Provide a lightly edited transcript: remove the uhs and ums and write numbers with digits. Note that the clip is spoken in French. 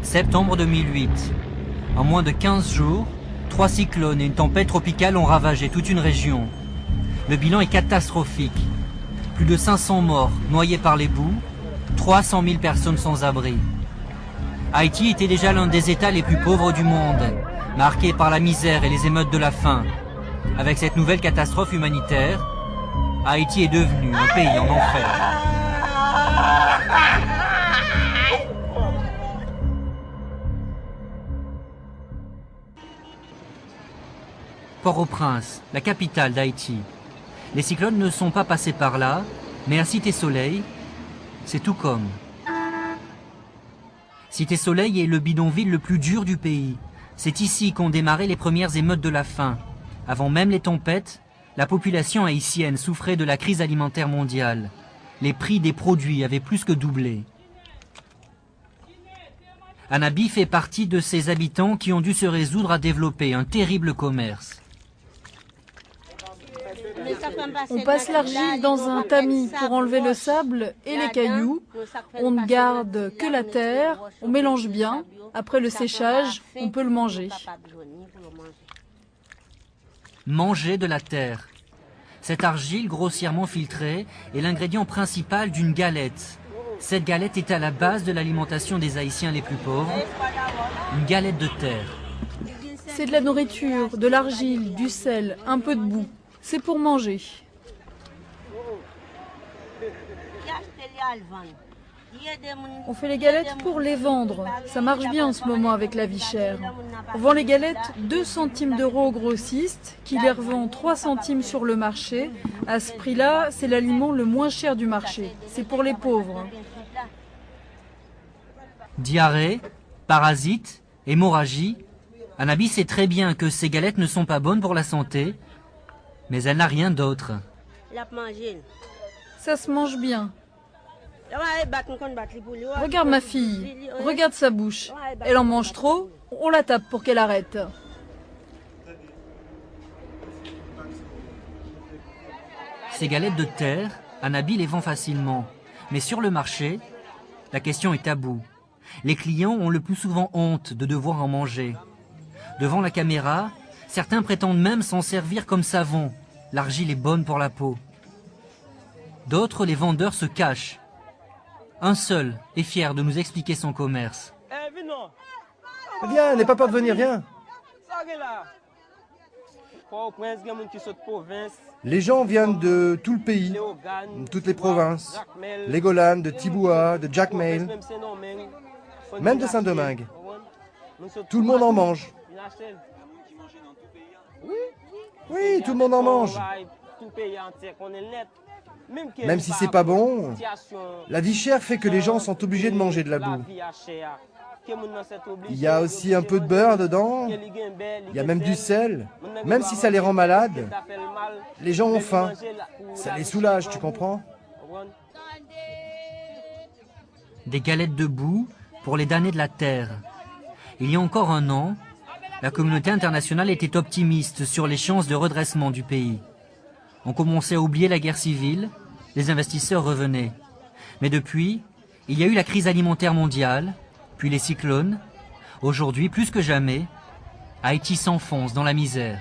Septembre 2008. En moins de 15 jours, 3 cyclones et une tempête tropicale ont ravagé toute une région. Le bilan est catastrophique. Plus de 500 morts noyés par les boues, 300 000 personnes sans abri. Haïti était déjà l'un des États les plus pauvres du monde, marqué par la misère et les émeutes de la faim. Avec cette nouvelle catastrophe humanitaire, Haïti est devenu un pays en enfer. Port-au-Prince, la capitale d'Haïti. Les cyclones ne sont pas passés par là, mais à Cité Soleil, c'est tout comme. Cité Soleil est le bidonville le plus dur du pays. C'est ici qu'ont démarré les premières émeutes de la faim. Avant même les tempêtes, la population haïtienne souffrait de la crise alimentaire mondiale. Les prix des produits avaient plus que doublé. Anabi fait partie de ces habitants qui ont dû se résoudre à développer un terrible commerce. On passe l'argile dans un tamis pour enlever le sable et les cailloux. On ne garde que la terre, on mélange bien. Après le séchage, on peut le manger. Manger de la terre. Cette argile grossièrement filtrée est l'ingrédient principal d'une galette. Cette galette est à la base de l'alimentation des Haïtiens les plus pauvres. Une galette de terre. C'est de la nourriture, de l'argile, du sel, un peu de boue. C'est pour manger. On fait les galettes pour les vendre. Ça marche bien en ce moment avec la vie chère. On vend les galettes 2 centimes d'euros au grossiste, qui les revend 3 centimes sur le marché. À ce prix-là, c'est l'aliment le moins cher du marché. C'est pour les pauvres. Diarrhée, parasites, hémorragie. Anabi sait très bien que ces galettes ne sont pas bonnes pour la santé, mais elle n'a rien d'autre. Ça se mange bien. Regarde ma fille, regarde sa bouche. Elle en mange trop, on la tape pour qu'elle arrête. Ces galettes de terre, Anabi les vend facilement. Mais sur le marché, la question est taboue. Les clients ont le plus souvent honte de devoir en manger. Devant la caméra, certains prétendent même s'en servir comme savon. L'argile est bonne pour la peau. D'autres, les vendeurs, se cachent. Un seul est fier de nous expliquer son commerce. Viens, n'aie pas peur de venir, viens. Les gens viennent de tout le pays, de toutes les provinces. Legoland, de Tiboua, de Jacmel, même de Saint-Domingue. Tout le monde en mange. Oui, tout le monde en mange. Même si c'est pas bon, la vie chère fait que les gens sont obligés de manger de la boue. Il y a aussi un peu de beurre dedans, il y a même du sel. Même si ça les rend malades, les gens ont faim. Ça les soulage, tu comprends? Des galettes de boue pour les damnés de la terre. Il y a encore un an, la communauté internationale était optimiste sur les chances de redressement du pays. On commençait à oublier la guerre civile, les investisseurs revenaient. Mais depuis, il y a eu la crise alimentaire mondiale, puis les cyclones. Aujourd'hui, plus que jamais, Haïti s'enfonce dans la misère.